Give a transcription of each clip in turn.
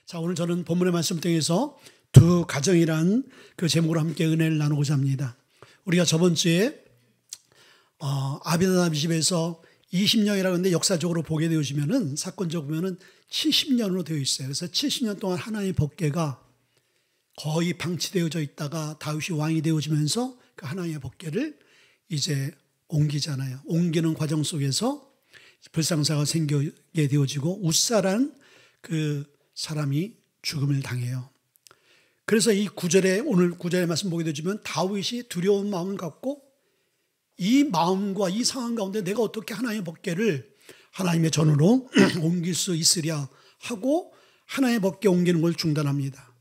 자, 오늘 저는 본문의 말씀 통해서 두 가정이란 그 제목으로 함께 은혜를 나누고자 합니다. 우리가 저번 주에 아비나답 집에서 20년이라고 하는데 역사적으로 보게 되어지면은 사건적으로 보면은 70년으로 되어 있어요. 그래서 70년 동안 하나님의 법궤가 거의 방치되어져 있다가 다윗이 왕이 되어지면서 그 하나님의 법궤를 이제 옮기잖아요. 옮기는 과정 속에서 불상사가 생기게 되어지고 웃사란 그 사람이 죽음을 당해요. 그래서 이 구절에 오늘 구절의 말씀 보게 되지만 다윗이 두려운 마음을 갖고 이 마음과 이 상황 가운데 내가 어떻게 하나님의 법궤를 하나님의 전으로 옮길 수 있으랴 하고 하나님의 법궤 옮기는 걸 중단합니다.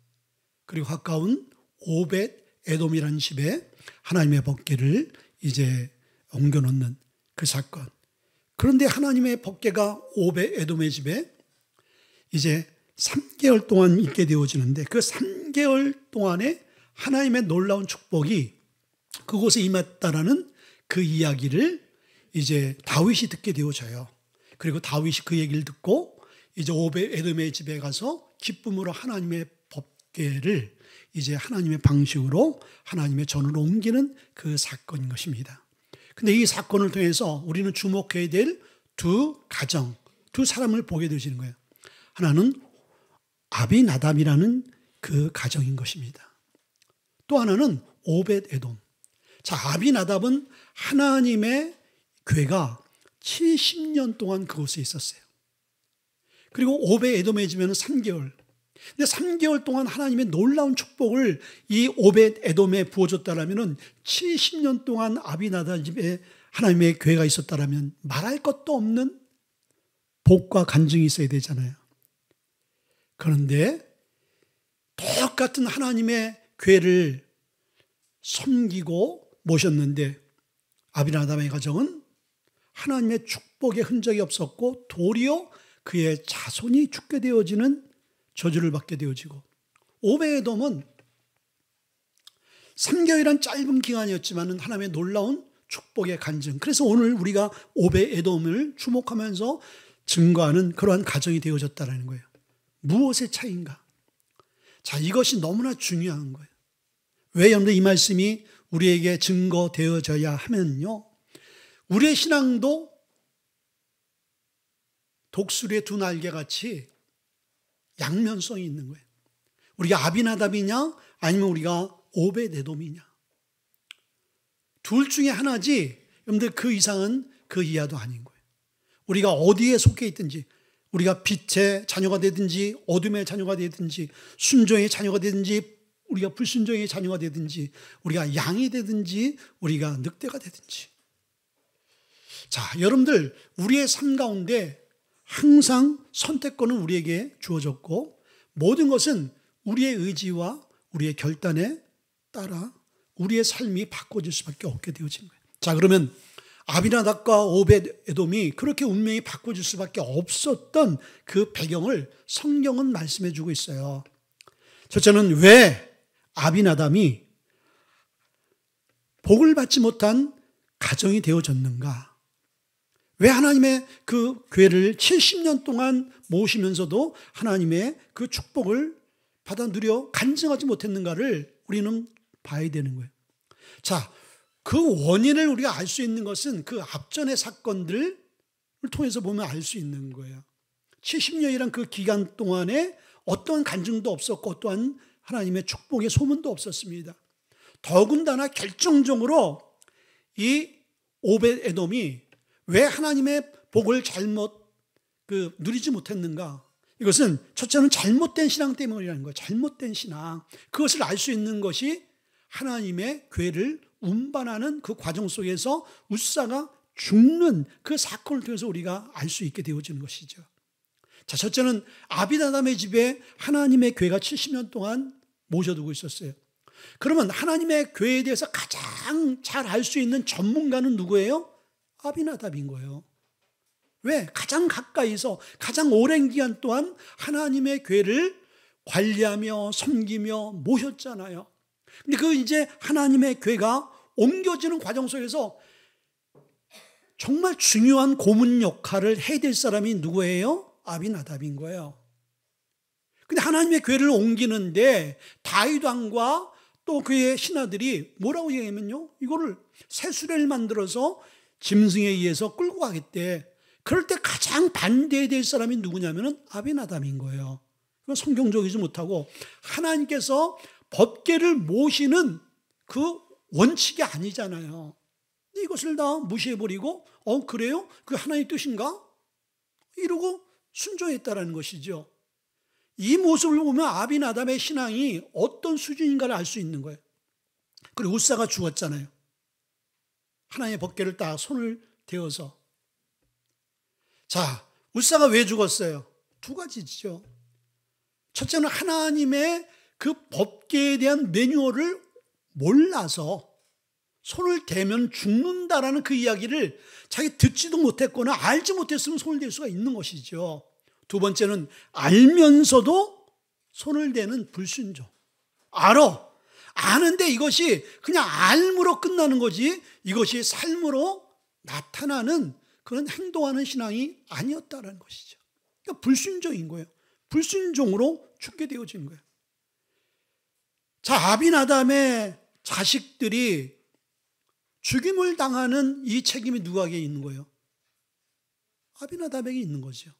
그리고 가까운 오벳 에돔이라는 집에 하나님의 법궤를 이제 옮겨놓는 그 사건. 그런데 하나님의 법궤가 오벳 에돔의 집에 이제 3개월 동안 있게 되어지는데 그 3개월 동안에 하나님의 놀라운 축복이 그곳에 임했다라는 그 이야기를 이제 다윗이 듣게 되어져요. 그리고 다윗이 그 얘기를 듣고 이제 오벳 에돔의 집에 가서 기쁨으로 하나님의 법궤를 이제 하나님의 방식으로 하나님의 전으로 옮기는 그 사건인 것입니다. 근데 이 사건을 통해서 우리는 주목해야 될 두 가정, 두 사람을 보게 되시는 거예요. 하나는 아비나답이라는 그 가정인 것입니다. 또 하나는 오벳 에돔. 자, 아비나답은 하나님의 궤가 70년 동안 그곳에 있었어요. 그리고 오벳 에돔의 집에는 3개월. 근데 3개월 동안 하나님의 놀라운 축복을 이 오벳 에돔에 부어줬다라면 70년 동안 아비나답 집에 하나님의 궤가 있었다라면 말할 것도 없는 복과 간증이 있어야 되잖아요. 그런데 똑같은 하나님의 궤를 섬기고 모셨는데 아비나답의 가정은 하나님의 축복의 흔적이 없었고 도리어 그의 자손이 죽게 되어지는 저주를 받게 되어지고 오벳 에돔은 3개월이란 짧은 기간이었지만 하나님의 놀라운 축복의 간증. 그래서 오늘 우리가 오벳 에돔을 주목하면서 증거하는 그러한 가정이 되어졌다는 거예요. 무엇의 차이인가? 자, 이것이 너무나 중요한 거예요. 왜 여러분들 이 말씀이 우리에게 증거되어져야 하면요, 우리의 신앙도 독수리의 두 날개같이 양면성이 있는 거예요. 우리가 아비나답이냐 아니면 우리가 오벳 에돔이냐, 둘 중에 하나지 여러분들 그 이상은 그 이하도 아닌 거예요. 우리가 어디에 속해 있든지, 우리가 빛의 자녀가 되든지 어둠의 자녀가 되든지 순종의 자녀가 되든지 우리가 불순종의 자녀가 되든지 우리가 양이 되든지 우리가 늑대가 되든지, 자, 여러분들 우리의 삶 가운데 항상 선택권은 우리에게 주어졌고 모든 것은 우리의 의지와 우리의 결단에 따라 우리의 삶이 바꿔질 수밖에 없게 되어진 거예요. 자, 그러면 아비나답과 오벳 에돔이 그렇게 운명이 바꿔질 수밖에 없었던 그 배경을 성경은 말씀해 주고 있어요. 첫째는 왜 아비나답이 복을 받지 못한 가정이 되어졌는가? 왜 하나님의 그 궤를 70년 동안 모시면서도 하나님의 그 축복을 받아 누려 간증하지 못했는가를 우리는 봐야 되는 거예요. 자, 그 원인을 우리가 알 수 있는 것은 그 앞전의 사건들을 통해서 보면 알 수 있는 거예요. 70년이란 그 기간 동안에 어떠한 간증도 없었고 또한 하나님의 축복의 소문도 없었습니다. 더군다나 결정적으로 이 오벳 에돔이 왜 하나님의 복을 잘못 누리지 못했는가? 이것은 첫째는 잘못된 신앙 때문이라는 거예요. 잘못된 신앙. 그것을 알 수 있는 것이 하나님의 궤를 운반하는 그 과정 속에서 웃사가 죽는 그 사건을 통해서 우리가 알 수 있게 되어지는 것이죠. 자, 첫째는 아비나답의 집에 하나님의 궤가 70년 동안 모셔두고 있었어요. 그러면 하나님의 궤에 대해서 가장 잘 알 수 있는 전문가는 누구예요? 아비나답인 거예요. 왜? 가장 가까이서 가장 오랜 기간 동안 하나님의 궤를 관리하며 섬기며 모셨잖아요. 근데 그 이제 하나님의 궤가 옮겨지는 과정 속에서 정말 중요한 고문 역할을 해야 될 사람이 누구예요? 아비나답인 거예요. 근데 하나님의 교회를 옮기는데 다윗 왕과 또 그의 신하들이 뭐라고 얘기하면요, 이거를 새 수레를 만들어서 짐승에 의해서 끌고 가겠대. 그럴 때 가장 반대해야 될 사람이 누구냐면은 아비나답인 거예요. 그건 성경적이지 못하고 하나님께서 법궤를 모시는 그 원칙이 아니잖아요. 이것을 다 무시해버리고 그래요? 그게 하나님의 뜻인가? 이러고 순종했다라는 것이죠. 이 모습을 보면 아비나답의 신앙이 어떤 수준인가를 알 수 있는 거예요. 그리고 우사가 죽었잖아요. 하나님의 법궤를 딱 손을 대어서. 자, 우사가 왜 죽었어요? 두 가지죠. 첫째는 하나님의 그 법궤에 대한 매뉴얼을 몰라서 손을 대면 죽는다라는 그 이야기를 자기 듣지도 못했거나 알지 못했으면 손을 댈 수가 있는 것이죠. 두 번째는 알면서도 손을 대는 불순종. 아는데 이것이 그냥 알므로 끝나는 거지 이것이 삶으로 나타나는 그런 행동하는 신앙이 아니었다는 것이죠. 그러니까 불순종인 거예요. 불순종으로 죽게 되어진 거예요. 자, 아비나답의 자식들이 죽임을 당하는 이 책임이 누구에게 있는 거예요? 아비나답에게 있는 거죠.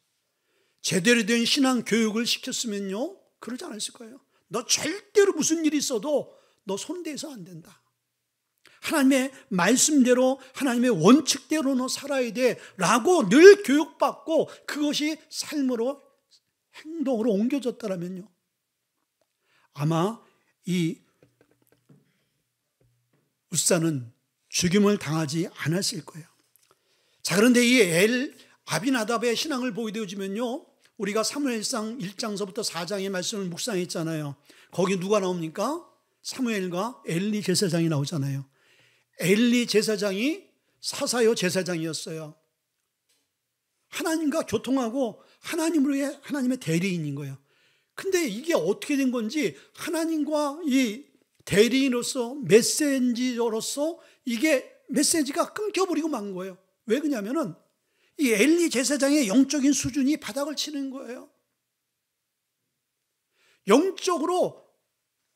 제대로 된 신앙 교육을 시켰으면요, 그러지 않았을 거예요. 너 절대로 무슨 일이 있어도 너 손대서 안 된다. 하나님의 말씀대로 하나님의 원칙대로 너 살아야 돼 라고 늘 교육받고 그것이 삶으로 행동으로 옮겨졌다면요, 아마 이 우사는 죽임을 당하지 않았을 거예요. 자, 그런데 이 아비나답의 신앙을 보게 되어지면요, 우리가 사무엘상 1장서부터 4장의 말씀을 묵상했잖아요. 거기 누가 나옵니까? 사무엘과 엘리 제사장이 나오잖아요. 엘리 제사장이 사사요 제사장이었어요. 하나님과 교통하고 하나님의 대리인인 거예요. 근데 이게 어떻게 된 건지 하나님과 이 대리인으로서 메시지로서 이게 메시지가 끊겨버리고 만 거예요. 왜 그러냐면은 이 엘리 제사장의 영적인 수준이 바닥을 치는 거예요. 영적으로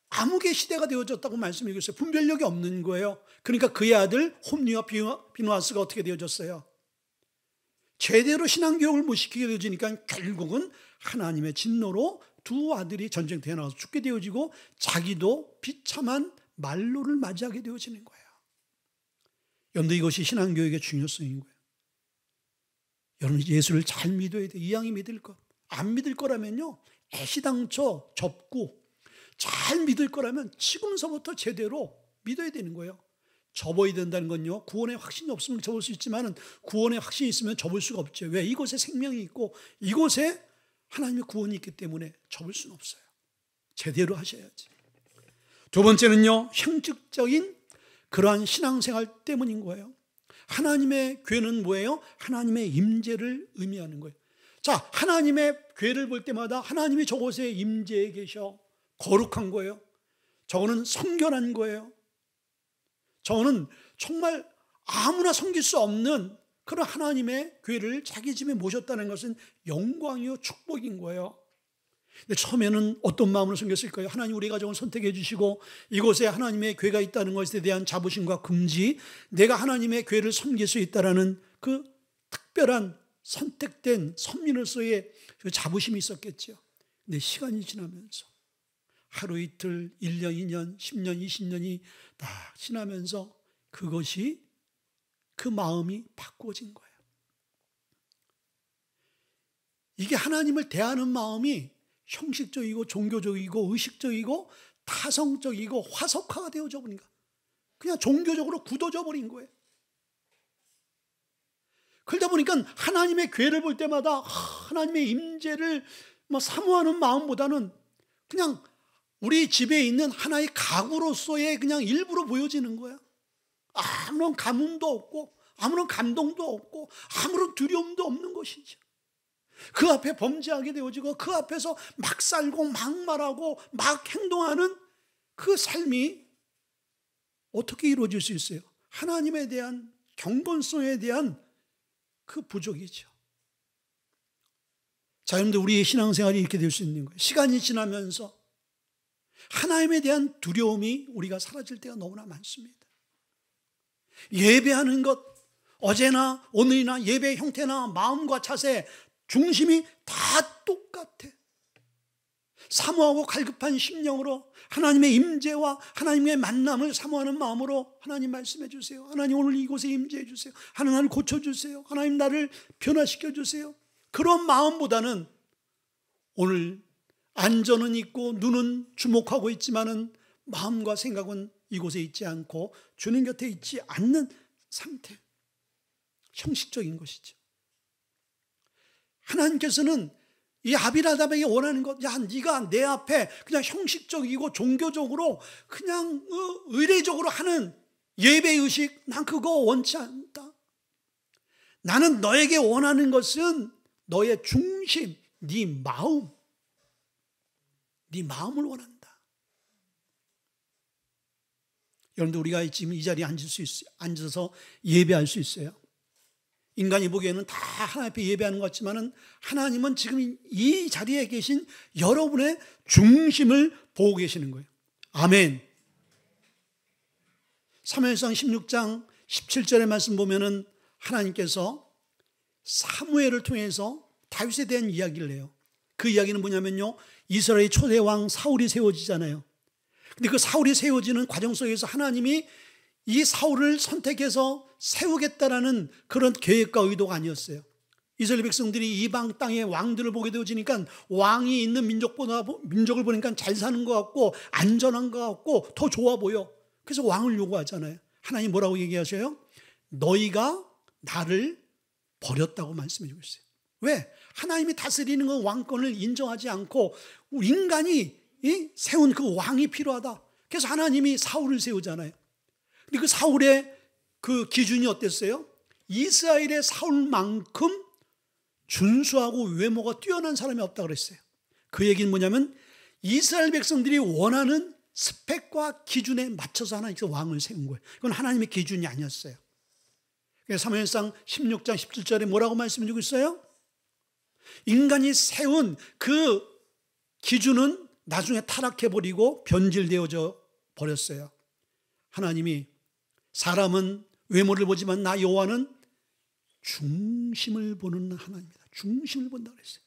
암흑의 시대가 되어졌다고 말씀드렸어요. 분별력이 없는 거예요. 그러니까 그의 아들 홈리와 비누아스가 어떻게 되어졌어요? 제대로 신앙교육을 못 시키게 되어지니까 결국은 하나님의 진노로 두 아들이 전쟁터에 나와서 죽게 되어지고 자기도 비참한 만로를 맞이하게 되어지는 거예요. 여러분, 이것이 신앙교육의 중요성인 거예요. 여러분, 예수를 잘 믿어야 돼요. 이왕이 믿을 것. 안 믿을 거라면요, 애시당초 접고 잘 믿을 거라면 지금서부터 제대로 믿어야 되는 거예요. 접어야 된다는 건요, 구원의 확신이 없으면 접을 수 있지만 구원의 확신이 있으면 접을 수가 없죠. 왜? 이곳에 생명이 있고 이곳에 하나님의 구원이 있기 때문에 접을 수는 없어요. 제대로 하셔야지. 두 번째는요, 형식적인 그러한 신앙생활 때문인 거예요. 하나님의 교회는 뭐예요? 하나님의 임재를 의미하는 거예요. 자, 하나님의 교회를 볼 때마다 하나님이 저곳에 임재해 계셔. 거룩한 거예요. 저거는 성결한 거예요. 저거는 정말 아무나 섬길 수 없는 그런 하나님의 교회를 자기 집에 모셨다는 것은 영광이요 축복인 거예요. 근데 처음에는 어떤 마음으로 섬겼을까요? 하나님 우리 가정을 선택해 주시고 이곳에 하나님의 교회가 있다는 것에 대한 자부심과 긍지, 내가 하나님의 교회를 섬길 수 있다는 그 특별한 선택된 선민으로서의 그 자부심이 있었겠죠. 근데 시간이 지나면서 하루 이틀, 1년, 2년, 10년, 20년이 딱 지나면서 그것이 그 마음이 바꿔진 거예요. 이게 하나님을 대하는 마음이 형식적이고 종교적이고 의식적이고 타성적이고 화석화가 되어져 버린 거야. 그냥 종교적으로 굳어져 버린 거예요. 그러다 보니까 하나님의 교회를 볼 때마다 하나님의 임재를 사모하는 마음보다는 그냥 우리 집에 있는 하나의 가구로서의 그냥 일부로 보여지는 거야. 아무런 가뭄도 없고 아무런 감동도 없고 아무런 두려움도 없는 것이죠. 그 앞에 범죄하게 되어지고 그 앞에서 막 살고 막 말하고 막 행동하는 그 삶이 어떻게 이루어질 수 있어요? 하나님에 대한 경건성에 대한 그 부족이죠. 자, 여러분들 우리의 신앙생활이 이렇게 될 수 있는 거예요. 시간이 지나면서 하나님에 대한 두려움이 우리가 사라질 때가 너무나 많습니다. 예배하는 것, 어제나 오늘이나 예배 형태나 마음과 자세, 중심이 다 똑같아. 사모하고 갈급한 심령으로 하나님의 임재와 하나님의 만남을 사모하는 마음으로 하나님 말씀해 주세요. 하나님 오늘 이곳에 임재해 주세요. 하나님 나를 고쳐주세요. 하나님 나를 변화시켜 주세요. 그런 마음보다는 오늘 안전은 있고 눈은 주목하고 있지만은 마음과 생각은 이곳에 있지 않고 주님 곁에 있지 않는 상태. 형식적인 것이죠. 하나님께서는 이 아비나답에게 원하는 것, 야, 네가 내 앞에 그냥 형식적이고 종교적으로 그냥 의례적으로 하는 예배의식, 난 그거 원치 않다. 나는 너에게 원하는 것은 너의 중심, 네 마음, 네 마음을 원한다. 여러분들 우리가 지금 이 자리에 앉아서 예배할 수 있어요. 인간이 보기에는 다 하나님 앞에 예배하는 것 같지만은 하나님은 지금 이 자리에 계신 여러분의 중심을 보고 계시는 거예요. 아멘. 사무엘상 16장 17절의 말씀 보면은 하나님께서 사무엘을 통해서 다윗에 대한 이야기를 해요. 그 이야기는 뭐냐면요, 이스라엘 초대 왕 사울이 세워지잖아요. 근데 그 사울이 세워지는 과정 속에서 하나님이 이 사울을 선택해서 세우겠다라는 그런 계획과 의도가 아니었어요. 이스라엘 백성들이 이방 땅의 왕들을 보게 되어지니까 왕이 있는 민족을 보니까 잘 사는 것 같고 안전한 것 같고 더 좋아 보여. 그래서 왕을 요구하잖아요. 하나님 뭐라고 얘기하셔요? 너희가 나를 버렸다고 말씀해 주고 있어요. 왜? 하나님이 다스리는 그 왕권을 인정하지 않고 인간이 세운 그 왕이 필요하다. 그래서 하나님이 사울을 세우잖아요. 근데 그 사울의 그 기준이 어땠어요? 이스라엘의 사울만큼 준수하고 외모가 뛰어난 사람이 없다고 그랬어요. 그 얘기는 뭐냐면 이스라엘 백성들이 원하는 스펙과 기준에 맞춰서 하나님께서 왕을 세운 거예요. 그건 하나님의 기준이 아니었어요. 그래서 사무엘상 16장 17절에 뭐라고 말씀해 주고 있어요? 인간이 세운 그 기준은 나중에 타락해버리고 변질되어져 버렸어요. 하나님이 사람은 외모를 보지만 나 여호와는 중심을 보는 하나님이다. 중심을 본다고 그랬어요.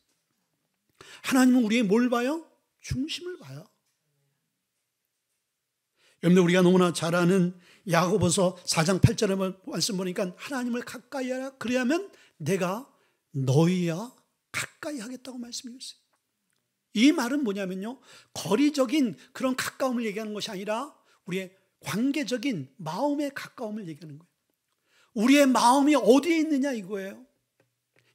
하나님은 우리의 뭘 봐요? 중심을 봐요. 여러분들 우리가 너무나 잘 아는 야고보서 4장 8절의 말씀 보니까 하나님을 가까이 하라. 그래야면 내가 너희와 가까이 하겠다고 말씀해 주세요. 이 말은 뭐냐면요, 거리적인 그런 가까움을 얘기하는 것이 아니라 우리의 관계적인 마음의 가까움을 얘기하는 거예요. 우리의 마음이 어디에 있느냐 이거예요.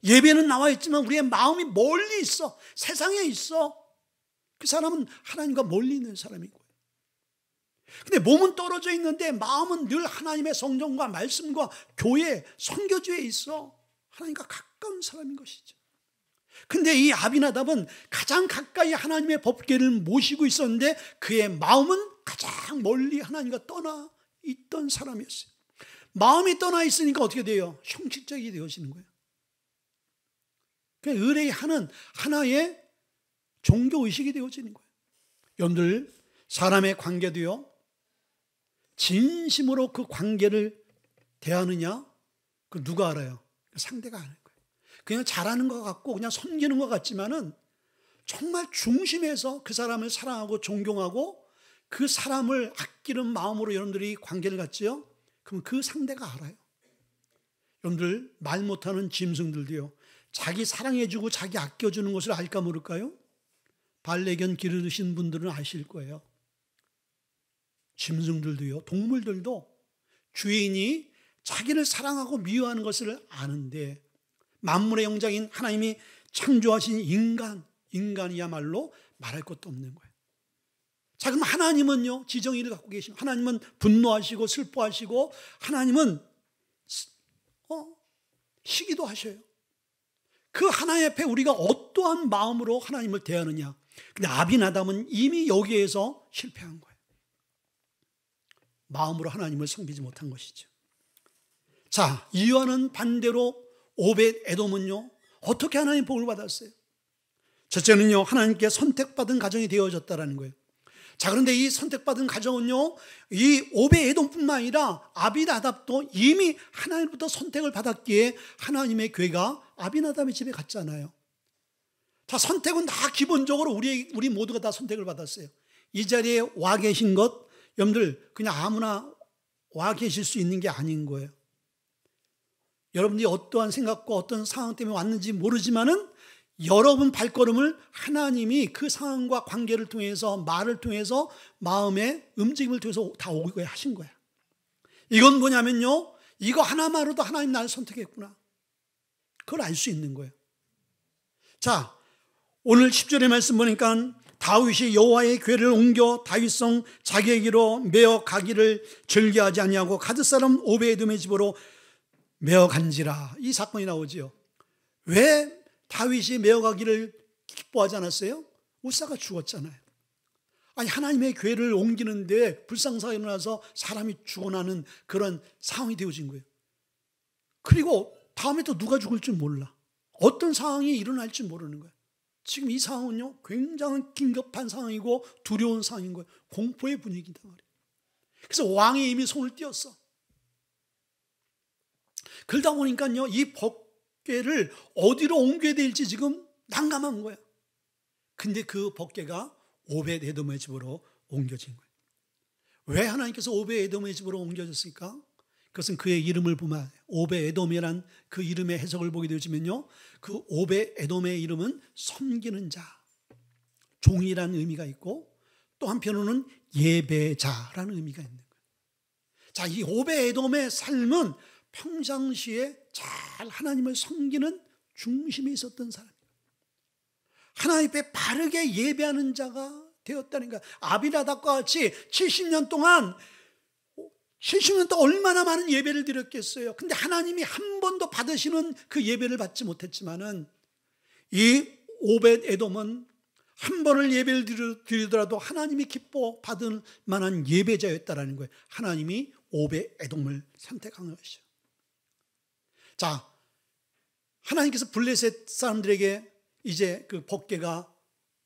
예배는 나와 있지만 우리의 마음이 멀리 있어. 세상에 있어. 그 사람은 하나님과 멀리 있는 사람인 거예요. 근데 몸은 떨어져 있는데 마음은 늘 하나님의 성령과 말씀과 교회, 선교지에 있어. 하나님과 가까운 사람인 것이죠. 근데 이 아비나답은 가장 가까이 하나님의 법궤를 모시고 있었는데 그의 마음은 가장 멀리 하나님과 떠나 있던 사람이었어요. 마음이 떠나 있으니까 어떻게 돼요? 형식적이 되어지는 거예요. 그냥 의뢰하는 하나의 종교의식이 되어지는 거예요. 여러분들 사람의 관계도요, 진심으로 그 관계를 대하느냐, 그 누가 알아요? 상대가 아는 거예요. 그냥 잘하는 것 같고 그냥 섬기는 것 같지만은 정말 중심에서 그 사람을 사랑하고 존경하고 그 사람을 아끼는 마음으로 여러분들이 관계를 갖지요? 그럼 그 상대가 알아요. 여러분들 말 못하는 짐승들도요, 자기 사랑해주고 자기 아껴주는 것을 알까 모를까요? 반려견 기르신 분들은 아실 거예요. 짐승들도요, 동물들도 주인이 자기를 사랑하고 미워하는 것을 아는데 만물의 영장인 하나님이 창조하신 인간이야말로 말할 것도 없는 거예요. 자, 그럼 하나님은요, 지정의를 갖고 계십니다. 하나님은 분노하시고 슬퍼하시고 하나님은 시기도 하셔요. 그 하나님 앞에 우리가 어떠한 마음으로 하나님을 대하느냐. 근데 아비나답은 이미 여기에서 실패한 거예요. 마음으로 하나님을 섬기지 못한 것이죠. 자, 이와는 반대로 오벳 에돔은요, 어떻게 하나님 복을 받았어요? 첫째는요, 하나님께 선택받은 가정이 되어졌다라는 거예요. 자, 그런데 이 선택받은 가정은요, 이 오벳에돔뿐만 아니라 아비나답도 이미 하나님부터 선택을 받았기에 하나님의 교회가 아비나답의 집에 갔잖아요. 자, 선택은 다 기본적으로 우리 모두가 다 선택을 받았어요. 이 자리에 와 계신 것, 여러분들 그냥 아무나 와 계실 수 있는 게 아닌 거예요. 여러분들이 어떠한 생각과 어떤 상황 때문에 왔는지 모르지만은 여러분 발걸음을 하나님이 그 상황과 관계를 통해서, 말을 통해서, 마음의 움직임을 통해서 다 오게 하신 거야. 이건 뭐냐면요, 이거 하나만으로도 하나님 나를 선택했구나, 그걸 알 수 있는 거예요. 자, 오늘 10절의 말씀 보니까 다윗이 여호와의 궤를 옮겨 다윗성 자기에게로 메어 가기를 즐겨하지 아니하고 가드 사람 오벳에돔의 집으로 메어 간지라, 이 사건이 나오지요. 왜 다윗이 메어 가기를 기뻐하지 않았어요? 우사가 죽었잖아요. 아니, 하나님의 궤를 옮기는데 불상사가 일어나서 사람이 죽어나는 그런 상황이 되어진 거예요. 그리고 다음에 또 누가 죽을 줄 몰라. 어떤 상황이 일어날지 모르는 거예요. 지금 이 상황은요, 굉장히 긴급한 상황이고 두려운 상황인 거예요. 공포의 분위기다 말이에요. 그래서 왕이 이미 손을 띄었어. 그러다 보니까요, 이 법궤를 어디로 옮겨야 될지 지금 난감한 거야. 근데 그 법궤가 오벳에돔의 집으로 옮겨진 거예요. 왜 하나님께서 오벳에돔의 집으로 옮겨졌을까? 그것은 그의 이름을 보면, 오벳에돔이란 그 이름의 해석을 보게 되어지면요, 그 오벳에돔의 이름은 섬기는 자, 종이라는 의미가 있고, 또 한편으로는 예배자라는 의미가 있는 거예요. 자, 이 오벳에돔의 삶은 평상시에 잘 하나님을 섬기는 중심에 있었던 사람이에요. 하나님 앞에 바르게 예배하는 자가 되었다는 거예요. 아비나답과 같이 70년 동안 얼마나 많은 예배를 드렸겠어요. 근데 하나님이 한 번도 받으시는 그 예배를 받지 못했지만은, 이 오벳에돔은 한 번을 예배를 드리더라도 하나님이 기뻐 받을 만한 예배자였다라는 거예요. 하나님이 오벳에돔을 선택한 것이죠. 자, 하나님께서 블레셋 사람들에게 이제 그 법궤가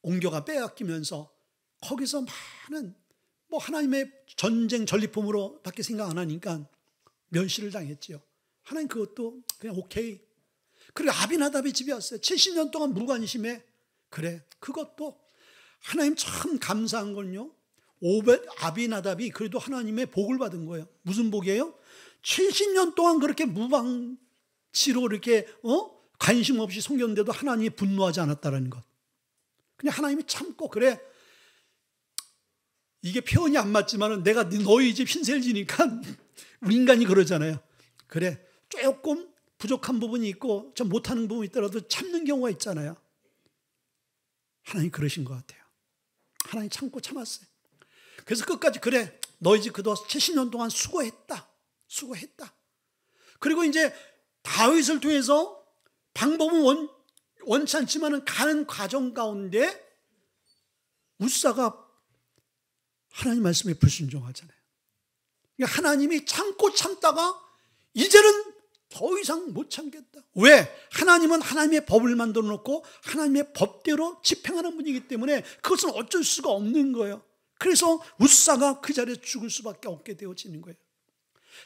옮겨가 빼앗기면서 거기서 많은 하나님의 전쟁 전리품으로 밖에 생각 안 하니까 멸시를 당했지요. 하나님 그것도 그냥 오케이. 그리고 아비나답의 집에 왔어요. 70년 동안 무관심해. 그래, 그것도 하나님 참 감사한 건요, 아비나답이 그래도 하나님의 복을 받은 거예요. 무슨 복이에요? 70년 동안 그렇게 무방치로 이렇게 관심 없이 섬겼는데도 하나님이 분노하지 않았다는 것. 그냥 하나님이 참고, 그래, 이게 표현이 안 맞지만 내가 너희 집 신세를 지니까 우리 인간이 그러잖아요. 그래, 조금 부족한 부분이 있고 좀 못하는 부분이 있더라도 참는 경우가 있잖아요. 하나님 그러신 것 같아요. 하나님 참고 참았어요. 그래서 끝까지, 그래, 너희 집 그동안 70년 동안 수고했다. 그리고 이제 다윗을 통해서 방법은 원치 않지만 가는 과정 가운데 우사가 하나님 말씀에 불순종하잖아요. 그러니까 하나님이 참고 참다가 이제는 더 이상 못 참겠다. 왜? 하나님은 하나님의 법을 만들어 놓고 하나님의 법대로 집행하는 분이기 때문에 그것은 어쩔 수가 없는 거예요. 그래서 우사가 그 자리에 죽을 수밖에 없게 되어지는 거예요.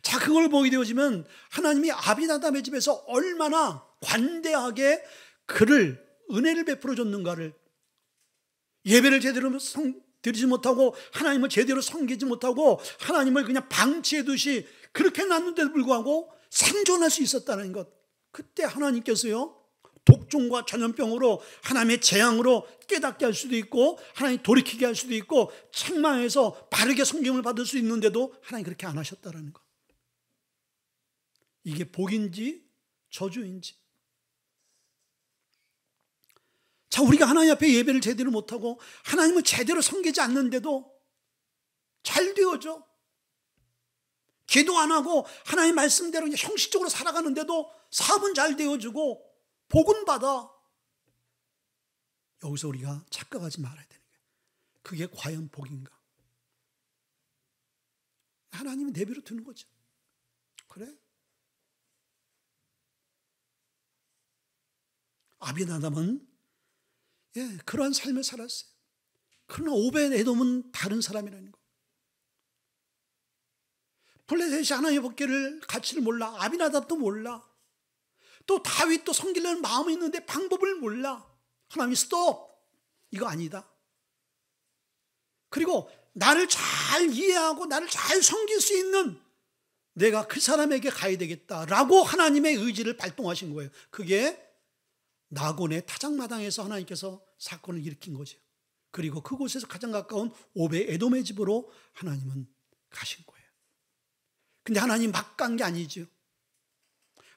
자, 그걸 보게 되어지면 하나님이 아비나답의 집에서 얼마나 관대하게 그를 은혜를 베풀어 줬는가를, 예배를 제대로 드리지 못하고 하나님을 제대로 섬기지 못하고 하나님을 그냥 방치해두시 그렇게 놨는데도 불구하고 생존할 수 있었다는 것. 그때 하나님께서요, 독종과 전염병으로 하나님의 재앙으로 깨닫게 할 수도 있고 하나님 돌이키게 할 수도 있고 책망해서 바르게 성경을 받을 수 있는데도 하나님 그렇게 안 하셨다는 것. 이게 복인지 저주인지. 자, 우리가 하나님 앞에 예배를 제대로 못하고 하나님을 제대로 섬기지 않는데도 잘 되어져. 기도 안 하고 하나님 말씀대로 형식적으로 살아가는데도 사업은 잘 되어지고 복은 받아. 여기서 우리가 착각하지 말아야 되는 거예요. 그게 과연 복인가? 하나님은 내버려 두는 거죠. 그래? 아비나답은 예, 그러한 삶을 살았어요. 그러나 오벳에돔은 다른 사람이라는 거. 블레셋이 하나님의 법궤를 가치를 몰라. 아비나답도 몰라. 또 다윗도 섬기려는 마음이 있는데 방법을 몰라. 하나님이 스톱! 이거 아니다. 그리고 나를 잘 이해하고 나를 잘 섬길 수 있는 내가 그 사람에게 가야 되겠다라고 하나님의 의지를 발동하신 거예요. 그게 나곤의 타작마당에서 하나님께서 사건을 일으킨 거죠. 그리고 그곳에서 가장 가까운 오벳에돔의 집으로 하나님은 가신 거예요. 근데 하나님 막 간 게 아니죠.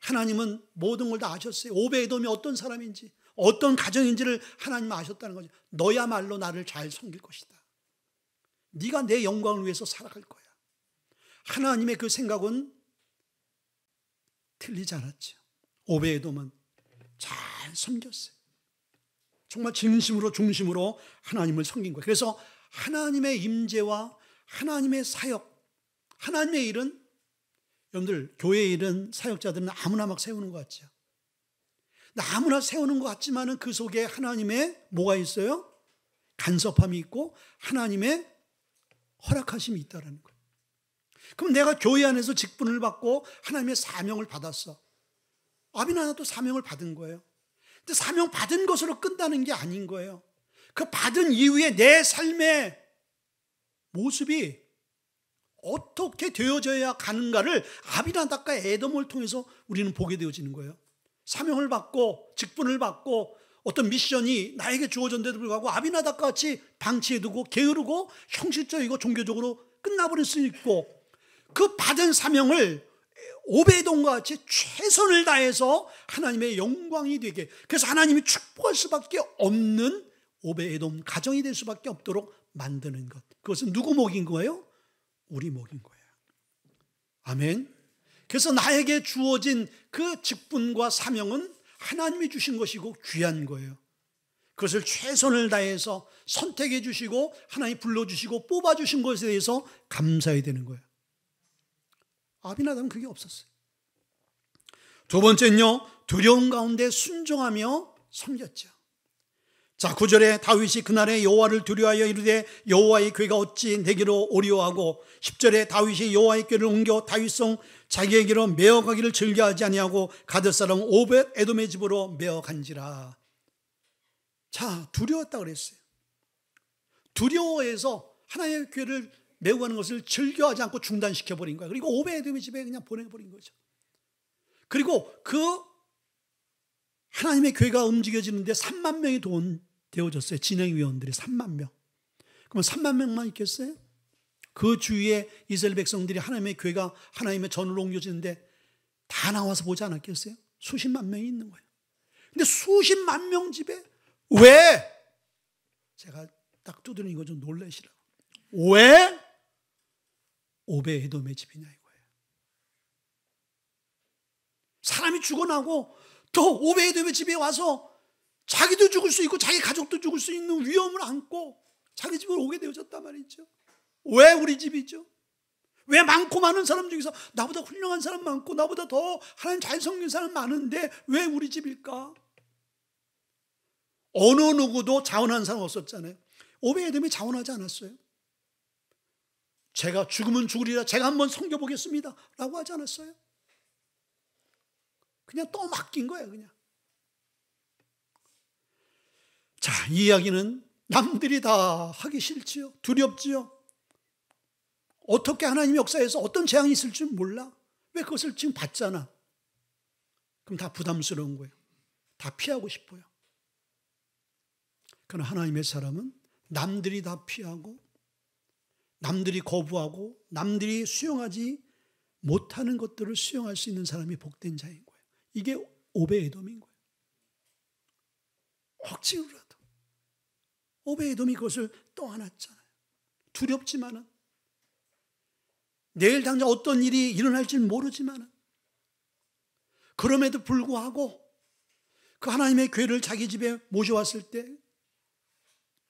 하나님은 모든 걸 다 아셨어요. 오벳에돔이 어떤 사람인지, 어떤 가정인지를 하나님은 아셨다는 거죠. 너야말로 나를 잘 섬길 것이다. 네가 내 영광을 위해서 살아갈 거야. 하나님의 그 생각은 틀리지 않았죠. 오벳에돔은 잘 섬겼어요. 정말 진심으로 중심으로 하나님을 섬긴 거예요. 그래서 하나님의 임재와 하나님의 사역, 하나님의 일은, 여러분들 교회의 일은 사역자들은 아무나 막 세우는 것 같죠. 아무나 세우는 것 같지만은 그 속에 하나님의 뭐가 있어요? 간섭함이 있고 하나님의 허락하심이 있다는 거예요. 그럼 내가 교회 안에서 직분을 받고 하나님의 사명을 받았어. 아비나답도 사명을 받은 거예요. 근데 사명 받은 것으로 끝나는 게 아닌 거예요. 그 받은 이후에 내 삶의 모습이 어떻게 되어져야 가는가를 아비나답과 에돔을 통해서 우리는 보게 되어지는 거예요. 사명을 받고 직분을 받고 어떤 미션이 나에게 주어졌는데도 불구하고 아비나답과 같이 방치해두고 게으르고 형식적이고 종교적으로 끝나버릴 수 있고, 그 받은 사명을 오벳에돔과 같이 최선을 다해서 하나님의 영광이 되게, 그래서 하나님이 축복할 수밖에 없는 오벳에돔 가정이 될 수밖에 없도록 만드는 것. 그것은 누구 목인 거예요? 우리 목인 거예요. 아멘. 그래서 나에게 주어진 그 직분과 사명은 하나님이 주신 것이고 귀한 거예요. 그것을 최선을 다해서 선택해 주시고 하나님이 불러주시고 뽑아주신 것에 대해서 감사해야 되는 거예요. 아비나답은 그게 없었어요. 두 번째는요, 두려움 가운데 순종하며 섬겼죠. 자, 9절에 다윗이 그날에 여호와를 두려워하여 이르되 여호와의 궤가 어찌 내게로 오리오하고, 10절에 다윗이 여호와의 궤를 옮겨 다윗성 자기에게로 메어가기를 즐겨하지 아니하고 가드 사람 오벳에돔의 집으로 메어간지라. 자, 두려웠다 그랬어요. 두려워해서 하나님의 궤를 메고 가는 것을 즐겨하지 않고 중단시켜버린 거예요. 그리고 오벳에돔의 집에 그냥 보내버린 거죠. 그리고 그 하나님의 궤가 움직여지는데 3만 명이 되어졌어요. 진행위원들이 3만 명. 그럼 3만 명만 있겠어요? 그 주위에 이스라엘 백성들이 하나님의 궤가 하나님의 전으로 옮겨지는데 다 나와서 보지 않았겠어요? 수십만 명이 있는 거예요. 근데 수십만 명 집에 왜? 제가 딱 두드리는 거 좀 놀라시라고. 왜 오벳에돔의 집이냐 이거예요. 사람이 죽어나고 또 오벳에돔의 집에 와서 자기도 죽을 수 있고 자기 가족도 죽을 수 있는 위험을 안고 자기 집으로 오게 되어졌단 말이죠. 왜 우리 집이죠? 왜 많고 많은 사람 중에서 나보다 훌륭한 사람 많고 나보다 더 하나님 잘 섬기는 사람 많은데 왜 우리 집일까? 어느 누구도 자원한 사람 없었잖아요. 오벳에돔이 자원하지 않았어요. 제가 죽으면 죽으리라, 제가 한번 섬겨보겠습니다 라고 하지 않았어요. 그냥 또 맡긴 거예요. 그냥. 자, 이 이야기는 남들이 다 하기 싫지요. 두렵지요. 어떻게 하나님의 역사에서 어떤 재앙이 있을 줄 몰라. 왜 그것을 지금 봤잖아. 그럼 다 부담스러운 거예요. 다 피하고 싶어요. 그러나 하나님의 사람은 남들이 다 피하고 남들이 거부하고 남들이 수용하지 못하는 것들을 수용할 수 있는 사람이 복된 자인 거예요. 이게 오벳에돔인 거예요. 억지로라도 오벳에돔이 그것을 떠안았잖아요. 두렵지만은, 내일 당장 어떤 일이 일어날지 모르지만은, 그럼에도 불구하고 그 하나님의 궤를 자기 집에 모셔왔을 때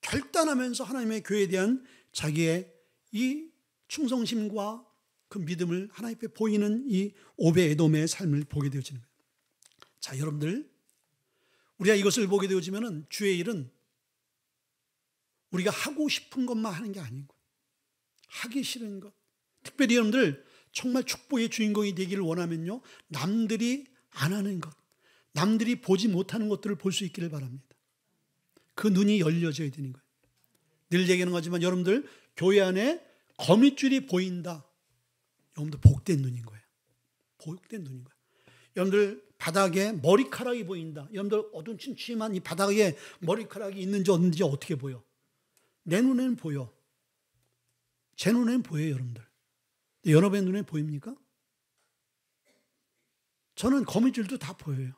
결단하면서 하나님의 궤에 대한 자기의 이 충성심과 그 믿음을 하나님 앞에 보이는 이 오벳에돔의 삶을 보게 되어지는 거예요. 자, 여러분들, 우리가 이것을 보게 되어지면은 주의 일은 우리가 하고 싶은 것만 하는 게 아니고 하기 싫은 것. 특별히 여러분들 정말 축복의 주인공이 되기를 원하면요, 남들이 안 하는 것, 남들이 보지 못하는 것들을 볼 수 있기를 바랍니다. 그 눈이 열려져야 되는 거예요. 늘 얘기하는 거지만 여러분들 교회 안에 거미줄이 보인다. 여러분들 복된 눈인 거예요. 복된 눈인 거예요. 여러분들 바닥에 머리카락이 보인다. 여러분들 어둠침침한 이 바닥에 머리카락이 있는지 없는지 어떻게 보여? 내 눈에는 보여. 제 눈에는 보여요, 여러분들. 여러분의 눈에 보입니까? 저는 거미줄도 다 보여요.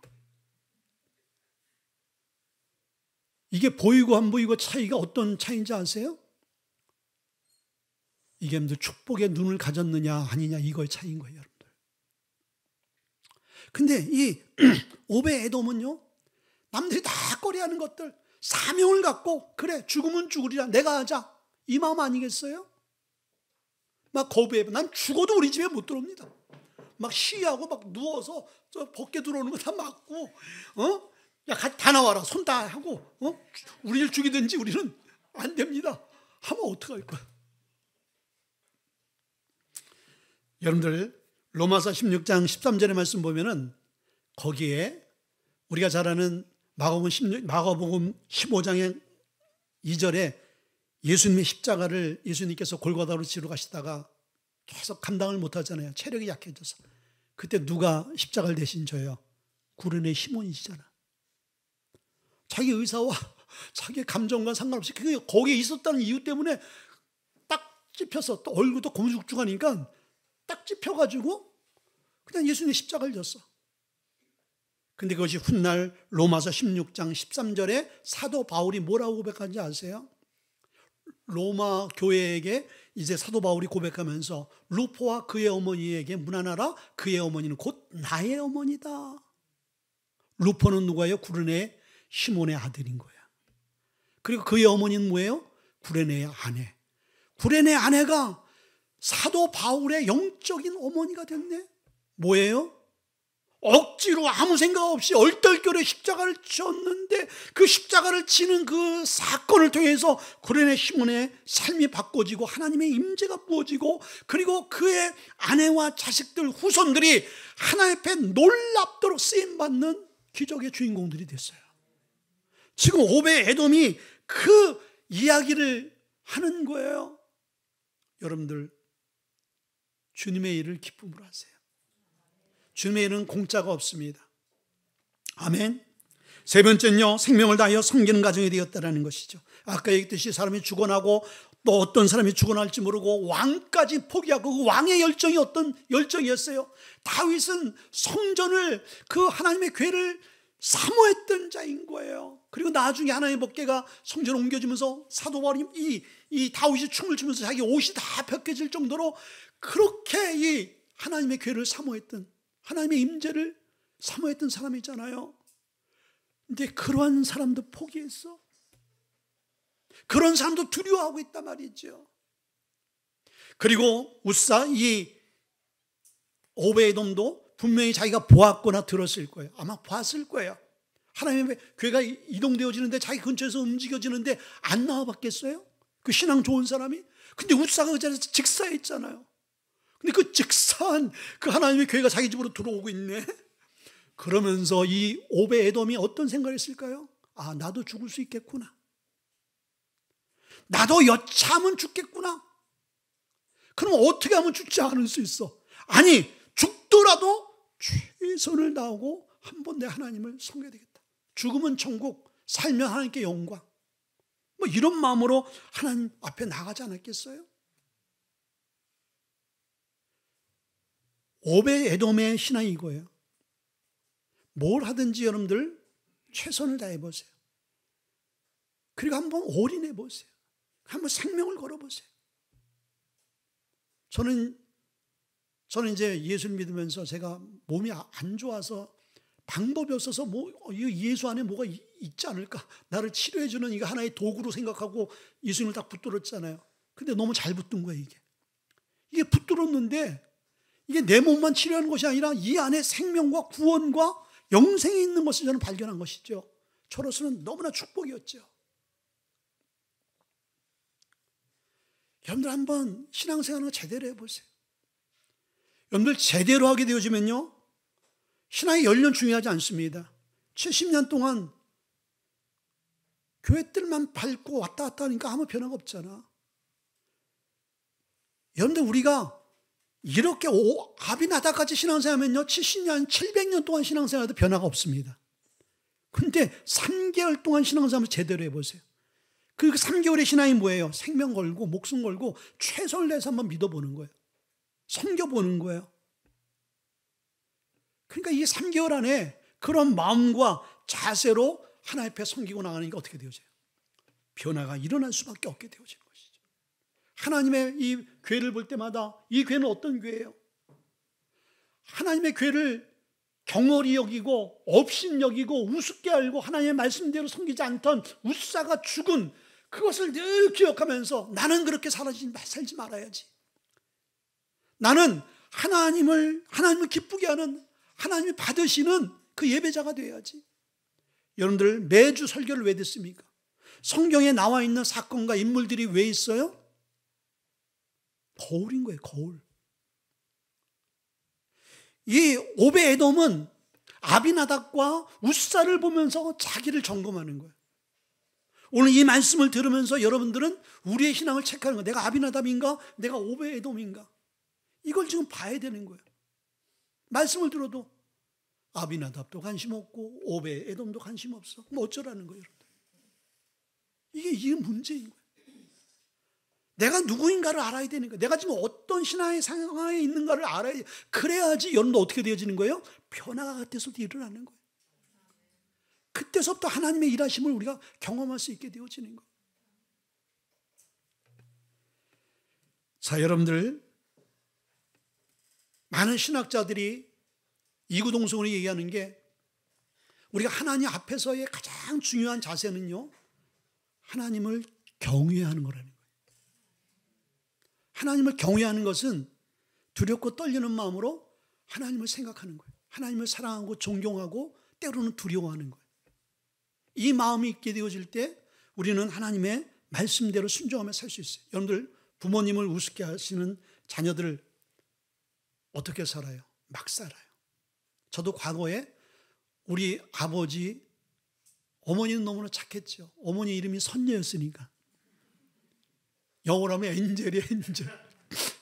이게 보이고 안 보이고 차이가 어떤 차이인지 아세요? 이게 여러분들 축복의 눈을 가졌느냐 아니냐 이거의 차이인 거예요, 여러분들. 근데 이 오베 에돔은요, 남들이 다 꺼려하는 것들, 사명을 갖고 그래 죽으면 죽으리라 내가 하자 이 마음 아니겠어요? 막 거부해. 난 죽어도 우리 집에 못 들어옵니다. 막 시위하고 막 누워서 저 벗게 들어오는 거 다 막고, 야, 다 나와라. 손 다 하고, 우리를 죽이든지 우리는 안 됩니다. 하면 어떡할 거야? 여러분들, 로마서 16장 13절의 말씀 보면은 거기에 우리가 잘 아는 마가복음 15장의 2절에 예수님의 십자가를 예수님께서 골고다로 지러 가시다가 계속 감당을 못 하잖아요. 체력이 약해져서. 그때 누가 십자가를 대신 져요? 구레네 시몬이시잖아. 자기 의사와 자기 감정과 상관없이 거기에 있었다는 이유 때문에 딱 찝혀서 또 얼굴도 고무죽죽하니까 딱 찝혀가지고 그냥 예수님의 십자가를 졌어. 근데 그것이 훗날 로마서 16장 13절에 사도 바울이 뭐라고 고백하는지 아세요? 로마 교회에게 이제 사도 바울이 고백하면서 루포와 그의 어머니에게 문안하라. 그의 어머니는 곧 나의 어머니다. 루포는 누구예요? 구레네 시몬의 아들인 거야. 그리고 그의 어머니는 뭐예요? 구레네의 아내. 구레네 아내가 사도 바울의 영적인 어머니가 됐네. 뭐예요? 억지로 아무 생각 없이 얼떨결에 십자가를 졌는데 그 십자가를 지는 그 사건을 통해서 구레네 시몬의 삶이 바꿔지고 하나님의 임재가 부어지고 그리고 그의 아내와 자식들 후손들이 하나님 앞에 놀랍도록 쓰임받는 기적의 주인공들이 됐어요. 지금 오베 에돔이 그 이야기를 하는 거예요. 여러분들 주님의 일을 기쁨으로 하세요. 주님의 일은 공짜가 없습니다. 아멘. 세 번째는요, 생명을 다하여 섬기는 가정이 되었다라는 것이죠. 아까 얘기했듯이 사람이 죽어나고 또 어떤 사람이 죽어날지 모르고 왕까지 포기하고 그 왕의 열정이 어떤 열정이었어요. 다윗은 성전을 그 하나님의 궤를 사모했던 자인 거예요. 그리고 나중에 하나님의 법궤가 성전을 옮겨주면서 사도 바울이 이 다윗이 춤을 추면서 자기 옷이 다 벗겨질 정도로 그렇게 이 하나님의 궤를 사모했던, 하나님의 임재를 사모했던 사람이잖아요. 근데 그러한 사람도 포기했어. 그런 사람도 두려워하고 있단 말이죠. 그리고 우사 이 오베에돔도 분명히 자기가 보았거나 들었을 거예요. 아마 봤을 거예요. 하나님의 궤가 이동되어지는데 자기 근처에서 움직여지는데 안 나와봤겠어요? 그 신앙 좋은 사람이. 근데 우사가 그 자리에서 직사했잖아요. 근데 그 직사한 그 하나님의 궤가 자기 집으로 들어오고 있네. 그러면서 이 오베 에돔이 어떤 생각을 했을까요? 아, 나도 죽을 수 있겠구나. 나도 여차하면 죽겠구나. 그럼 어떻게 하면 죽지 않을 수 있어? 아니, 죽더라도 최선을 다하고 한 번 내 하나님을 섬겨야 되겠다. 죽으면 천국, 살면 하나님께 영광. 뭐 이런 마음으로 하나님 앞에 나가지 않았겠어요? 오베 에돔의 신앙이 이거예요. 뭘 하든지 여러분들 최선을 다해보세요. 그리고 한번 올인해보세요. 한번 생명을 걸어보세요. 저는 이제 예수를 믿으면서 제가 몸이 안 좋아서 방법이 없어서 예수 안에 뭐가 있지 않을까? 나를 치료해주는 이거 하나의 도구로 생각하고 예수님을 딱 붙들었잖아요. 근데 너무 잘 붙든 거예요, 이게. 이게 붙들었는데 이게 내 몸만 치료하는 것이 아니라 이 안에 생명과 구원과 영생이 있는 것을 저는 발견한 것이죠. 저로서는 너무나 축복이었죠. 여러분들 한번 신앙생활을 제대로 해보세요. 여러분들 제대로 하게 되어지면요, 신앙의 연륜 중요하지 않습니다. 70년 동안 교회 뜰만 밟고 왔다 갔다 하니까 아무 변화가 없잖아. 여러분들 우리가 이렇게 아비나답까지 신앙생활하면요, 70년, 700년 동안 신앙생활해도 변화가 없습니다. 근데 3개월 동안 신앙생활을 제대로 해보세요. 그 3개월의 신앙이 뭐예요? 생명 걸고 목숨 걸고 최선을 다해서 한번 믿어보는 거예요. 섬겨보는 거예요. 그러니까 이 3개월 안에 그런 마음과 자세로 하나님 앞에 섬기고 나가니까 어떻게 되어져요? 변화가 일어날 수밖에 없게 되어지는 것이죠. 하나님의 이 교회를 볼 때마다 이 교회는 어떤 교회예요? 하나님의 교회를 경홀히 여기고 업신 여기고 우습게 알고 하나님의 말씀대로 섬기지 않던 우사가 죽은 그것을 늘 기억하면서 나는 그렇게 살지 말아야지. 나는 하나님을 기쁘게 하는, 하나님이 받으시는 그 예배자가 되어야지. 여러분들 매주 설교를 왜 듣습니까? 성경에 나와 있는 사건과 인물들이 왜 있어요? 거울인 거예요, 거울. 이 오베에돔은 아비나답과 우사를 보면서 자기를 점검하는 거예요. 오늘 이 말씀을 들으면서 여러분들은 우리의 신앙을 체크하는 거예요. 내가 아비나답인가? 내가 오베에돔인가? 이걸 지금 봐야 되는 거예요. 말씀을 들어도 아비나답도 관심 없고 오베에돔도 관심 없어. 그럼 어쩌라는 거예요, 여러분들? 이게 문제인 거예요. 내가 누구인가를 알아야 되는 거예요. 내가 지금 어떤 신앙의 상황에 있는가를 알아야 돼. 그래야지 여러분도 어떻게 되어지는 거예요? 변화가 그때서부터 일어나는 거예요. 그때서부터 하나님의 일하심을 우리가 경험할 수 있게 되어지는 거예요. 자, 여러분들, 많은 신학자들이 이구동성으로 얘기하는 게 우리가 하나님 앞에서의 가장 중요한 자세는요, 하나님을 경외하는 거라는 거예요. 하나님을 경외하는 것은 두렵고 떨리는 마음으로 하나님을 생각하는 거예요. 하나님을 사랑하고 존경하고 때로는 두려워하는 거예요. 이 마음이 있게 되어질 때 우리는 하나님의 말씀대로 순종하며 살 수 있어요. 여러분들 부모님을 우습게 하시는 자녀들 어떻게 살아요? 막 살아요. 저도 과거에 우리 아버지, 어머니는 너무나 착했죠. 어머니 이름이 선녀였으니까. 영어로 하면 엔젤이에요, 엔젤.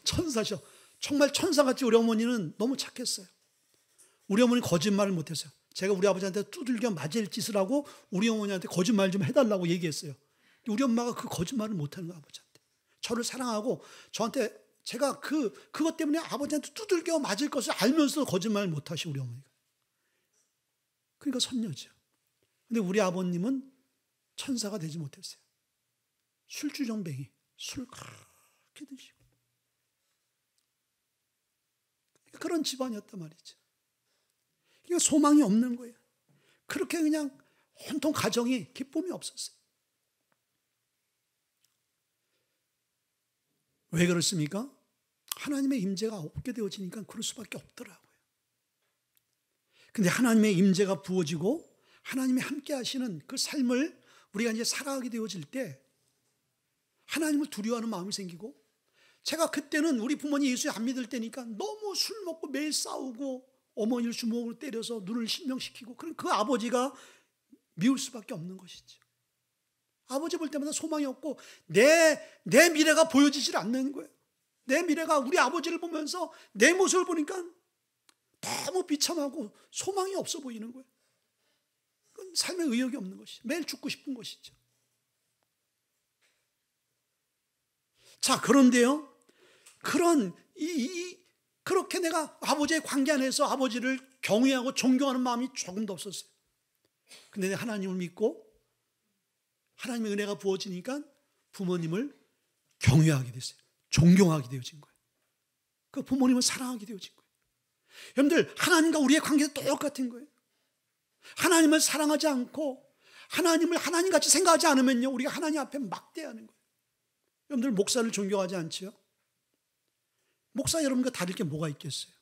천사셔. 정말 천사같이 우리 어머니는 너무 착했어요. 우리 어머니 거짓말을 못했어요. 제가 우리 아버지한테 두들겨 맞을 짓을 하고 우리 어머니한테 거짓말 좀 해달라고 얘기했어요. 우리 엄마가 그 거짓말을 못하는 거예요, 아버지한테. 저를 사랑하고 저한테 제가 그것 때문에 아버지한테 두들겨 맞을 것을 알면서 거짓말을 못하시 우리 어머니가. 그러니까 선녀죠. 근데 우리 아버님은 천사가 되지 못했어요. 술주정뱅이, 술 그렇게 드시고. 그런 집안이었단 말이죠. 그러니까 소망이 없는 거예요. 그렇게 그냥 온통 가정이 기쁨이 없었어요. 왜 그렇습니까? 하나님의 임재가 없게 되어지니까 그럴 수밖에 없더라고요. 근데 하나님의 임재가 부어지고 하나님이 함께 하시는 그 삶을 우리가 이제 살아가게 되어질 때 하나님을 두려워하는 마음이 생기고, 제가 그때는 우리 부모님 예수 안 믿을 때니까 너무 술 먹고 매일 싸우고 어머니를 주먹으로 때려서 눈을 신명시키고, 그럼 그 아버지가 미울 수밖에 없는 것이죠. 아버지 볼 때마다 소망이 없고 내 미래가 보여지질 않는 거예요. 내 미래가 우리 아버지를 보면서 내 모습을 보니까 너무 비참하고 소망이 없어 보이는 거예요. 그건 삶에 의욕이 없는 것이죠. 매일 죽고 싶은 것이죠. 자, 그런데요, 그렇게 내가 아버지의 관계 안에서 아버지를 경외하고 존경하는 마음이 조금도 없었어요. 근데 하나님을 믿고 하나님의 은혜가 부어지니까 부모님을 경외하게 됐어요. 존경하게 되어진 거예요. 그 부모님을 사랑하게 되어진 거예요. 여러분들, 하나님과 우리의 관계도 똑같은 거예요. 하나님을 사랑하지 않고 하나님을 하나님같이 생각하지 않으면요, 우리가 하나님 앞에 막대하는 거예요. 여러분들, 목사를 존경하지 않지요? 목사 여러분과 다를 게 뭐가 있겠어요?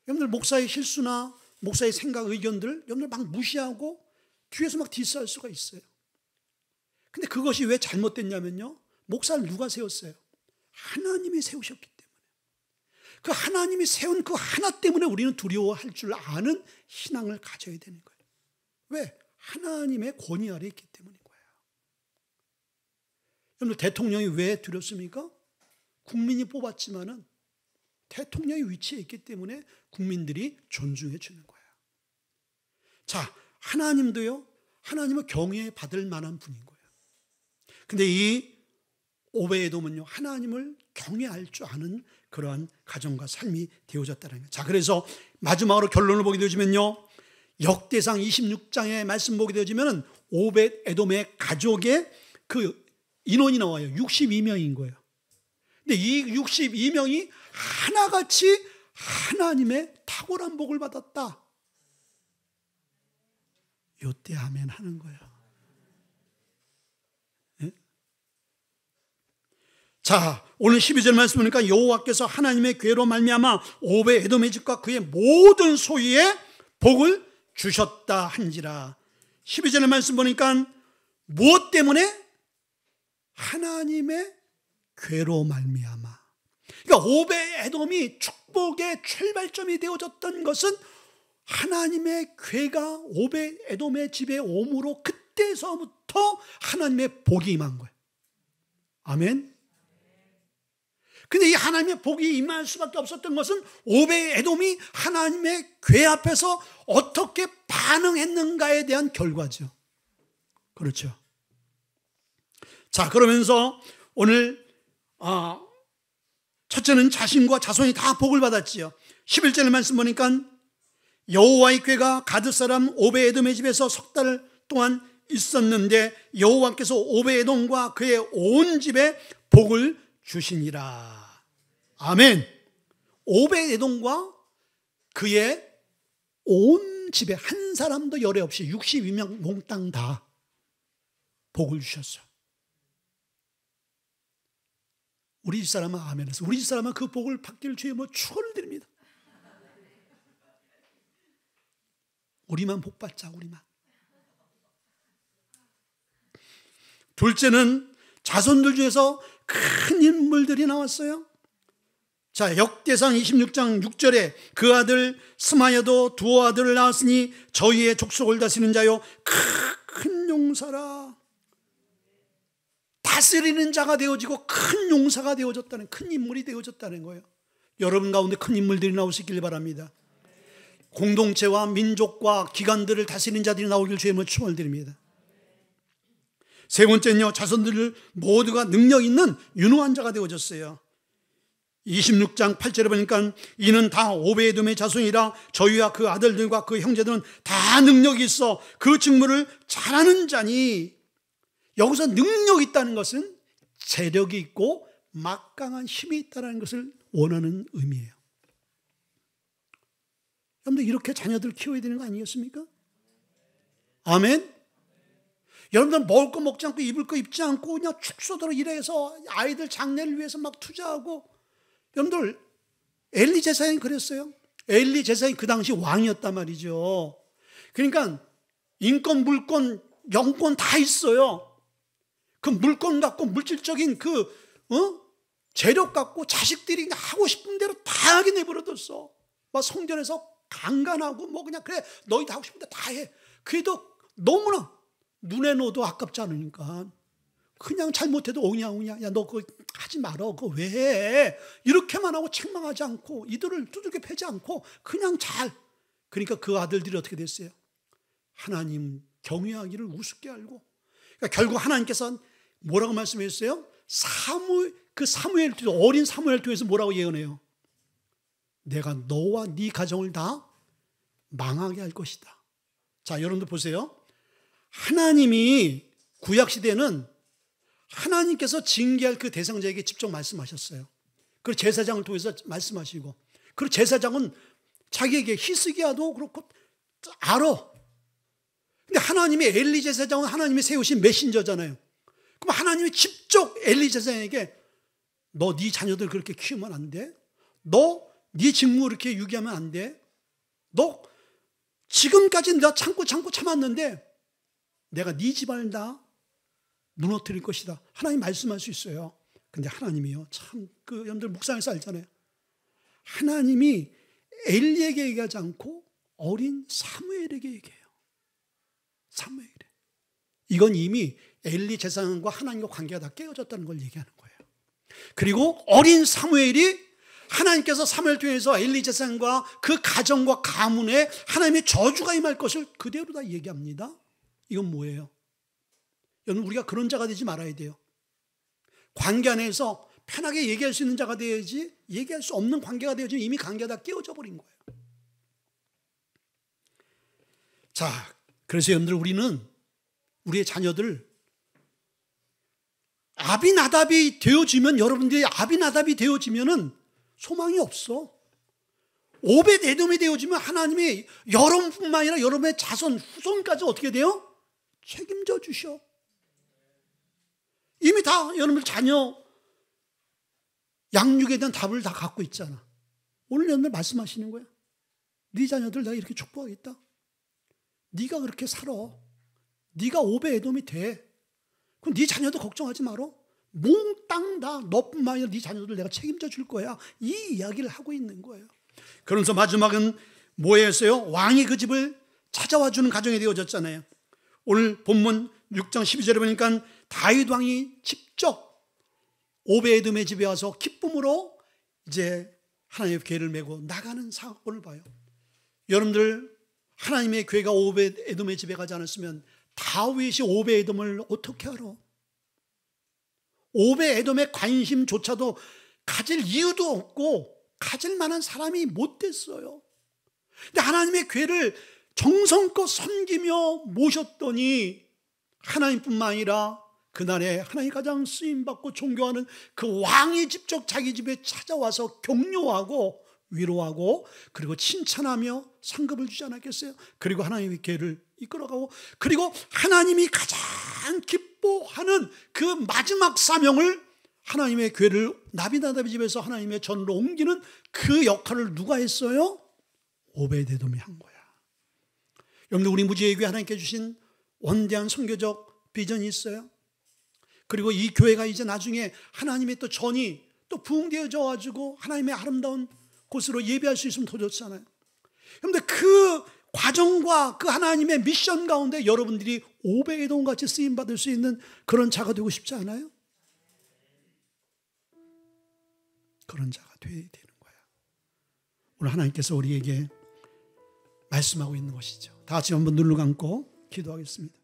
여러분들, 목사의 실수나 목사의 생각, 의견들 여러분들 막 무시하고 뒤에서 막 디스할 수가 있어요. 근데 그것이 왜 잘못됐냐면요, 목사를 누가 세웠어요? 하나님이 세우셨기 때문에. 그 하나님이 세운 그 하나 때문에 우리는 두려워할 줄 아는 신앙을 가져야 되는 거예요. 왜? 하나님의 권위 아래 있기 때문인 거예요. 여러분, 대통령이 왜 두렵습니까? 국민이 뽑았지만은 대통령의 위치에 있기 때문에 국민들이 존중해 주는 거예요. 자, 하나님도요, 하나님은 경외받을 만한 분인 거예요. 근데 이 오베에돔은요, 하나님을 경외할 줄 아는 그러한 가정과 삶이 되어졌다는 거예요. 자, 그래서 마지막으로 결론을 보게 되어지면요, 역대상 26장의 말씀 보게 되어지면 오벳에돔의 가족의 그 인원이 나와요. 62명인 거예요. 근데 이 62명이 하나같이 하나님의 탁월한 복을 받았다. 요때 아멘 하는 거예요. 네? 자, 오늘 12절 말씀 보니까 여호와께서 하나님의 괴로 말미암아 오벳에돔의 집과 그의 모든 소유에 복을 주셨다 한지라. 12절의 말씀 보니까 무엇 때문에? 하나님의 괴로 말미암아. 그러니까 오벳에돔이 축복의 출발점이 되어졌던 것은 하나님의 괴가 오벳에돔의 집에 오므로 그때서부터 하나님의 복이 임한 거예요. 아멘. 근데 이 하나님의 복이 임할 수밖에 없었던 것은 오벳에돔이 하나님의 괴 앞에서 어떻게 반응했는가에 대한 결과죠. 그렇죠. 자, 그러면서 오늘 첫째는 자신과 자손이 다 복을 받았지요. 11절 말씀 보니까 여호와의 궤가 가드 사람 오벳에돔의 집에서 석 달 동안 있었는데 여호와께서 오벳에돔과 그의 온 집에 복을 주시니라. 아멘. 오벳에돔과 그의 온 집에 한 사람도 열애 없이 62명 몽땅 다 복을 주셨어요. 우리 집사람은 아멘해서 우리 집사람은 그 복을 받기를 주의 축원을 드립니다. 우리만 복 받자, 우리만. 둘째는 자손들 중에서 큰 인물들이 나왔어요. 자, 역대상 26장 6절에 그 아들 스마야도 두 아들을 낳았으니 저희의 족속을 다스리는 자요 큰 용사라. 다스리는 자가 되어지고 큰 용사가 되어졌다는, 큰 인물이 되어졌다는 거예요. 여러분 가운데 큰 인물들이 나올 수 있길 바랍니다. 공동체와 민족과 기관들을 다스리는 자들이 나오길 주의 축원을 드립니다. 세 번째는요, 자손들 모두가 능력 있는 유능한 자가 되어졌어요. 26장 8절에 보니까 이는 다 오벳에돔의 자손이라 저희와 그 아들들과 그 형제들은 다 능력이 있어 그 직무를 잘하는 자니. 여기서 능력이 있다는 것은 재력이 있고 막강한 힘이 있다는 것을 원하는 의미예요. 여러분들 이렇게 자녀들 키워야 되는 거 아니겠습니까? 아멘. 여러분들 먹을 거 먹지 않고 입을 거 입지 않고 그냥 축소대로 일해서 아이들 장래를 위해서 막 투자하고. 여러분들 엘리 제사장이 그랬어요. 엘리 제사장이 그 당시 왕이었단 말이죠. 그러니까 인권, 물권, 영권 다 있어요. 그 물권 갖고 물질적인 재력 갖고 자식들이 하고 싶은 대로 다 하게 내버려뒀어. 막 성전에서 강간하고 그냥 그래 너희 다 하고 싶은데 다 해. 그래도 너무나 눈에 넣어도 아깝지 않으니까 그냥 잘못해도 오냐 야 너 그거 하지 말어 그거 왜 해. 이렇게만 하고 책망하지 않고 이들을 두들겨 패지 않고 그냥 그러니까 그 아들들이 어떻게 됐어요? 하나님 경외하기를 우습게 알고. 그러니까 결국 하나님께서 뭐라고 말씀하셨어요? 사무엘 어린 사무엘 통해서 뭐라고 예언해요? 내가 너와 네 가정을 다 망하게 할 것이다. 자, 여러분들 보세요. 하나님이 구약시대는 하나님께서 징계할 그 대상자에게 직접 말씀하셨어요. 그리고 제사장을 통해서 말씀하시고, 그리고 제사장은 자기에게 히스기야도 그렇고 알아. 근데 하나님의 엘리 제사장은 하나님이 세우신 메신저잖아요. 그럼 하나님이 직접 엘리 제사장에게 너 네 자녀들 그렇게 키우면 안 돼? 너 네 직무 이렇게 유기하면 안 돼? 너 지금까지 내가 참고 참았는데 내가 네 집안을 다 무너뜨릴 것이다. 하나님 말씀할 수 있어요. 근데 하나님이요. 참, 여러분들 묵상해서 알잖아요. 하나님이 엘리에게 얘기하지 않고 어린 사무엘에게 얘기해요. 사무엘에. 이건 이미 엘리 제사장과 하나님과 관계가 다 깨어졌다는 걸 얘기하는 거예요. 그리고 어린 사무엘이 하나님께서 사무엘 통해서 엘리 제사장과 그 가정과 가문에 하나님의 저주가 임할 것을 그대로 다 얘기합니다. 이건 뭐예요? 여러분, 우리가 그런 자가 되지 말아야 돼요. 관계 안에서 편하게 얘기할 수 있는 자가 되어야지, 얘기할 수 없는 관계가 되어지면 이미 관계가 다 깨어져 버린 거예요. 자, 그래서 여러분들, 우리는 우리의 자녀들 아비나답이 되어지면, 여러분들이 아비나답이 되어지면은 소망이 없어. 오벳에돔이 되어지면 하나님이 여러분뿐만 아니라 여러분의 자손, 후손까지 어떻게 돼요? 책임져 주셔. 이미 다 여러분들 자녀 양육에 대한 답을 다 갖고 있잖아. 오늘 여러분들 말씀하시는 거야. 네 자녀들 내가 이렇게 축복하겠다. 네가 그렇게 살아. 네가 오벳에돔이 돼. 그럼 네 자녀도 걱정하지 말어. 몽땅 다 너뿐만 아니라 네 자녀들 내가 책임져 줄 거야. 이 이야기를 하고 있는 거예요. 그러면서 마지막은 뭐였어요? 왕이 그 집을 찾아와 주는 가정이 되어졌잖아요. 오늘 본문 6장 12절에 보니까 다윗 왕이 직접 오벳에돔의 집에 와서 기쁨으로 이제 하나님의 궤를 메고 나가는 사건을 봐요. 여러분들, 하나님의 궤가 오벳에돔의 집에 가지 않았으면 다윗이 오벳에돔을 어떻게 알아? 오벳에돔의 관심조차도 가질 이유도 없고 가질 만한 사람이 못 됐어요. 근데 하나님의 궤를 정성껏 섬기며 모셨더니 하나님뿐만 아니라 그날에 하나님 가장 쓰임받고 존경하는 그 왕이 직접 자기 집에 찾아와서 격려하고 위로하고 그리고 칭찬하며 상급을 주지 않았겠어요? 그리고 하나님의 궤를 이끌어가고, 그리고 하나님이 가장 기뻐하는 그 마지막 사명을, 하나님의 궤를 나비나답의 집에서 하나님의 전으로 옮기는 그 역할을 누가 했어요? 오벳에돔이 한 거야. 여러분들, 우리 무지개교회 하나님께 주신 원대한 선교적 비전이 있어요. 그리고 이 교회가 이제 나중에 하나님의 또 전이 또 부흥되어져 가지고 하나님의 아름다운 곳으로 예배할 수 있으면 더 좋잖아요. 그런데 그 과정과 그 하나님의 미션 가운데 여러분들이 오벳에돔 같이 쓰임 받을 수 있는 그런 자가 되고 싶지 않아요? 그런 자가 되어야 되는 거야. 오늘 하나님께서 우리에게 말씀하고 있는 것이죠. 다 같이 한번 눈을 감고 기도하겠습니다.